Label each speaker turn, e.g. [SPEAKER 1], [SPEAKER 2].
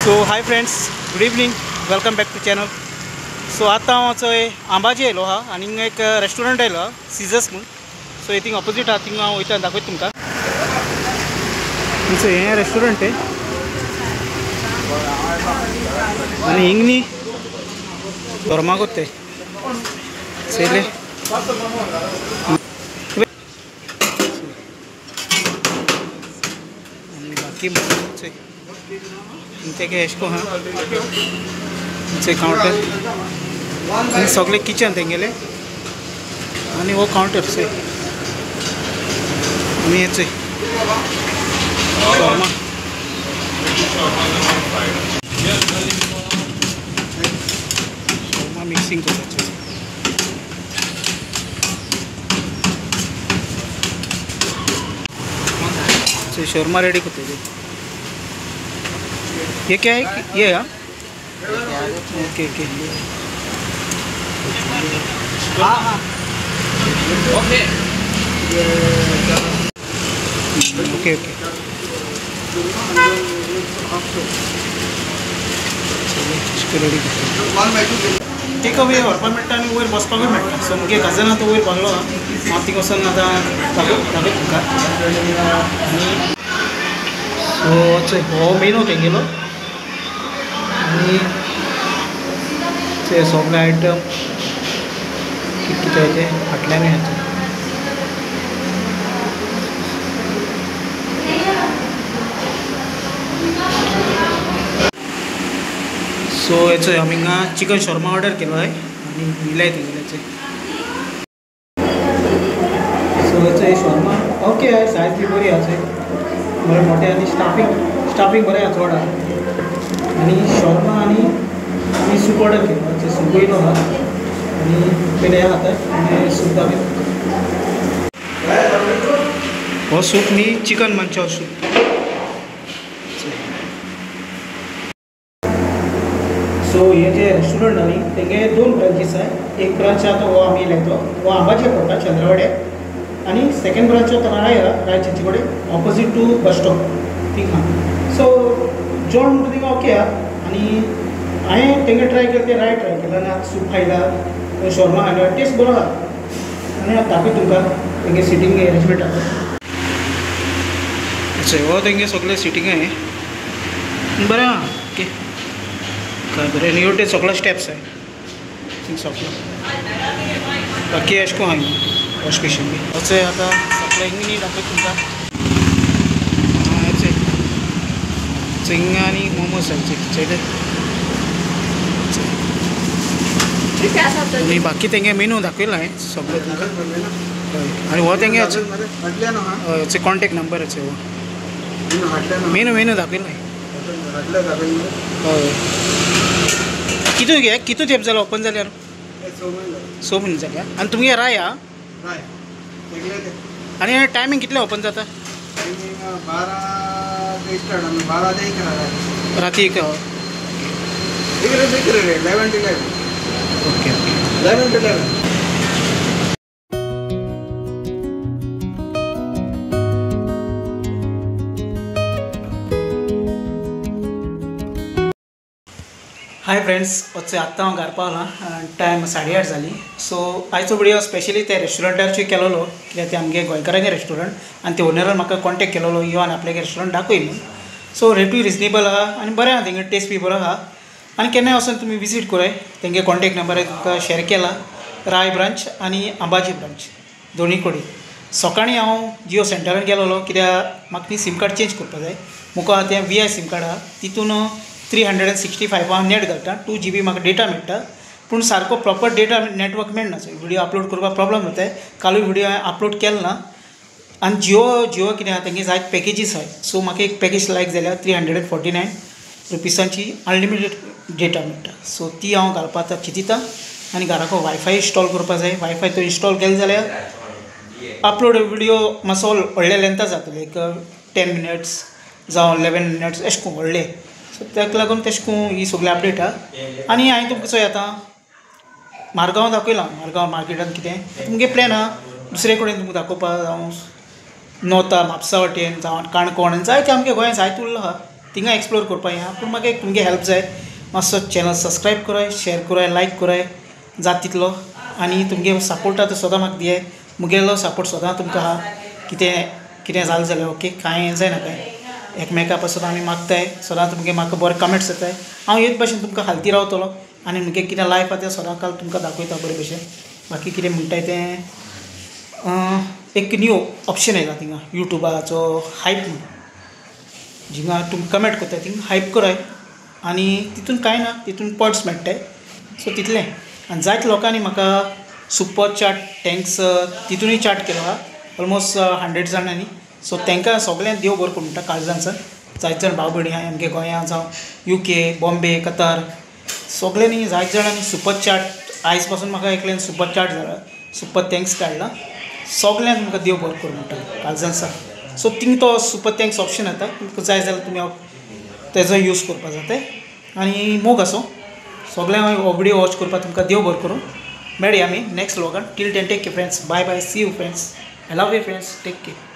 [SPEAKER 1] So hi friends, good evening, welcome back to channel. So आतां हांव थंय आंबाजी येयलो हा आनी एक रेस्टॉरंट येयलो हा सीजर्स म्हणून. सो हे थिंग ऑपोजीट आहा, थिंग हांव वयता दाखयता तुमकां. सो हें रेस्टॉरंट आहे आनी हिंग न्ही धर्मागोत ते चयले बाकी तेगे एशको हा तेंचे काउंटर आनी सगळे किचन तेंगेले आनी हो काउंटर से आनी हेचे शॉर्मा शॉर्मा मिक्सिंग करपाचें. शोरमा रेडी करते थे. ये क्या है? ये है ओके ओके हाँ हाँ ओके ओके ओके. रेडी करते टेक अवे व्हरपाक मेळटा आनी वयर बसपाकूय मेळटा. सो मुगे कजन आतां वयर बसलो हा, हांव थिंग वचून आतां दाखयता तुमकां. सो हो मेनू तेंगेलो आनी ते सगळे आयटम कितें ते फाटल्यान येता. सो हेचो हांव हिंगा चिकन शॉर्मा ऑर्डर केलो आहे आनी दिलाय तेंगेल्याचे. सो हेचो शॉर्मा ओके आहे, सायज बी बरी आसा बरें मोठे आनी स्टाफींग बरें आसा चड आसा. आनी शॉर्मा आनी सूप ऑर्डर केलो, सूप येयलो आहा आनी पयले हे खाता आनी सूप दाखय. हो सूप न्ही चिकन मंचाव सूप. सो हे जे रेस्टॉरंट न्ही तेगे 2 ब्रांचीस आहे. एक ब्रांच आहा तो हो आमी येयलो हो आंबाजी पडटा चंद्रवाड्यार आनी सेकंड ब्रांच तो रायचेचे कडेन opposite to bus stop thing हा. सो जेवण म्हणटा थिंगा ओके आहा आनी हांवें तेंगे ट्राय केलें ते राय ट्राय केला आनी आतां सूप खायला शॉर्मा खायला टेस्ट बरो आहा. आनी आतां दाखय तुमकां तेंगे सिटींग अरेंजमेंट आहा. हो तेंगे सगळे सिटींग आहे बरें आहा. ओके काय बरें आनी ह्यो ते सगळे स्टेप्स आहे थिंग सगळं बाकी एशको आहा वॉश बेसीन बी अशें. आतां सगळे हिंग दाखय तुमकां. हिंगा आनी मोमोज आहे चयले आनी बाकी तेंगे मेनू दाखयला हांवें सगळें तुमकां. हय आनी हो तेंगे हय कॉन्टेक्ट नंबर हो मेनू दाखयला हांवें. हय कितू तेंप जालो ओपन जाल्यार? 6 म्हयने जाल्या. आनी तुमगे राय आहा आनी टायमींग कितले ओपन जाता? राती 1 okay okay 11 to 11. Hi friends, वचचे आत्तां हांव घरा पावलां. टायम 8:30 जाली. सो आयचो व्हिडियो स्पेशली त्या रेस्टॉरंटाचेर केलोलो कित्याक ते आमगे गोंयकारांगे रेस्टॉरंट आनी ते ओनरान म्हाका कॉन्टेक्ट केलोलो यो आनी आपल्यागे रेस्टॉरंट दाखय म्हणून. सो रेटूय रिजनेबल आहा आनी बरें आहा, तेंगे टेस्ट बी बरो आहा. आनी केन्नाय वचून तुमी विजीट कराय. तेंगे कॉन्टेक्ट नंबर तुमकां शेअर केला. राय ब्रांच आनी आंबाजी ब्रांच दोनी कडेन. सकाळीं हांव जियो सेंटरान गेलोलो कित्याक म्हाका न्ही सीम कार्ड चेंज करपा जाय. मुको आहा तें VI सीम कार्ड आहा, तितून 365 नेट घालता. 2 GB म्हाका डेटा मेळटा पूण सारको प्रॉपर डेटा नेटवर्क मेळना. व्हिडियो अपलोड करपाक प्रॉब्लम जाता. कालूय व्हिडियो हांवें अपलोड केलो ना. आनी जियो कितें आहा तेंगे जायत पॅकेजीस आहाय. सो म्हाका एक पॅकेज लायक जाल्यार 349 रुपीसांची अनलिमिटेड डेटा मेळटा. सो ती हांव घालपाक आतां चिंतिता आनी घराको वायफाय इन्स्टॉल करपा जाय. वायफाय तो इन्स्टॉल केलो जाल्यार अपलोड व्हिडियो मातसो व्हडले लेंथा जातले, एक 10 मिनट्स जावं 11 मिनट्स अशें करून व्हडले. सो ताका लागून तशें करून ही सगळी अपडेट आहा. आनी हांवें तुमकां चोय आतां मारगांव दाखयलां. मारगांव मार्केटान कितें तुमगे प्लॅन आहा दुसरे कडेन तुमकां दाखोवपा जावं नोता म्हापसा वाटेन जावं काणकोण जायते आमगे गोंयांत जायत उरलो आहा. थिंगा एक्सप्लोर करपा या पूण म्हाका एक तुमगे हेल्प जाय मातसो चॅनल सबस्क्रायब कराय शेअर कराय लायक कराय जात तितलो आनी तुमगे सपोर्ट आतां सदां म्हाका दियाय मुगेलो सपोर्ट सदां तुमकां आहा कितें जालें जाल्यार ओके कांय जायना काय एकमेका पासून आमी मागताय सदां तुमगे म्हाका बरे कमेंट्स येताय हांव हेच भाशेन तुमकां हालती रावतलो आनी मुगे कितें लायफ आसा तें सदां काल तुमकां दाखयता बरे भशेन बाकी कितें म्हणटाय तें एक न्यू ऑप्शन येयला थिंगा यूट्यूबाचो हायप म्हणून जिंगा तुमी कमेंट करताय थिंगा हायप कराय आनी तितून कांय ना तितून पॉट्स मेळटाय सो तितलें आनी जायत लोकांनी म्हाका सुपर चॅट थँक्स तितूनय चॅट केलो आहा ऑलमोस्ट 100 जाणांनी सो तांकां सगळ्यांक देव बरो करूं म्हणटा काळजांसान जायत जाण भाव भयणी आहाय आमगे गोंयांत जावं UK बॉम्बे कतार सगळ्यांनी जायत जाणांनी सुपर चॅट आयज पासून म्हाका एकल्यान सुपर चॅट जाला सुपर थँक्स काडला सगळ्यांक तुमकां देव बरो करूं म्हणटा काळजांसान सो थिंग तो सुपर थँक्स ऑप्शन येता तुमकां जाय जाल्यार तुमी तेजो यूज करपा जाता आनी मोग आसो सगळ्यांक हो व्हिडिओ वॉच करपाक तुमकां देव बरो करूं मेळया आमी नेक्स्ट व्लॉगान टील then take care friends bye bye see you friends I love you friends, take care.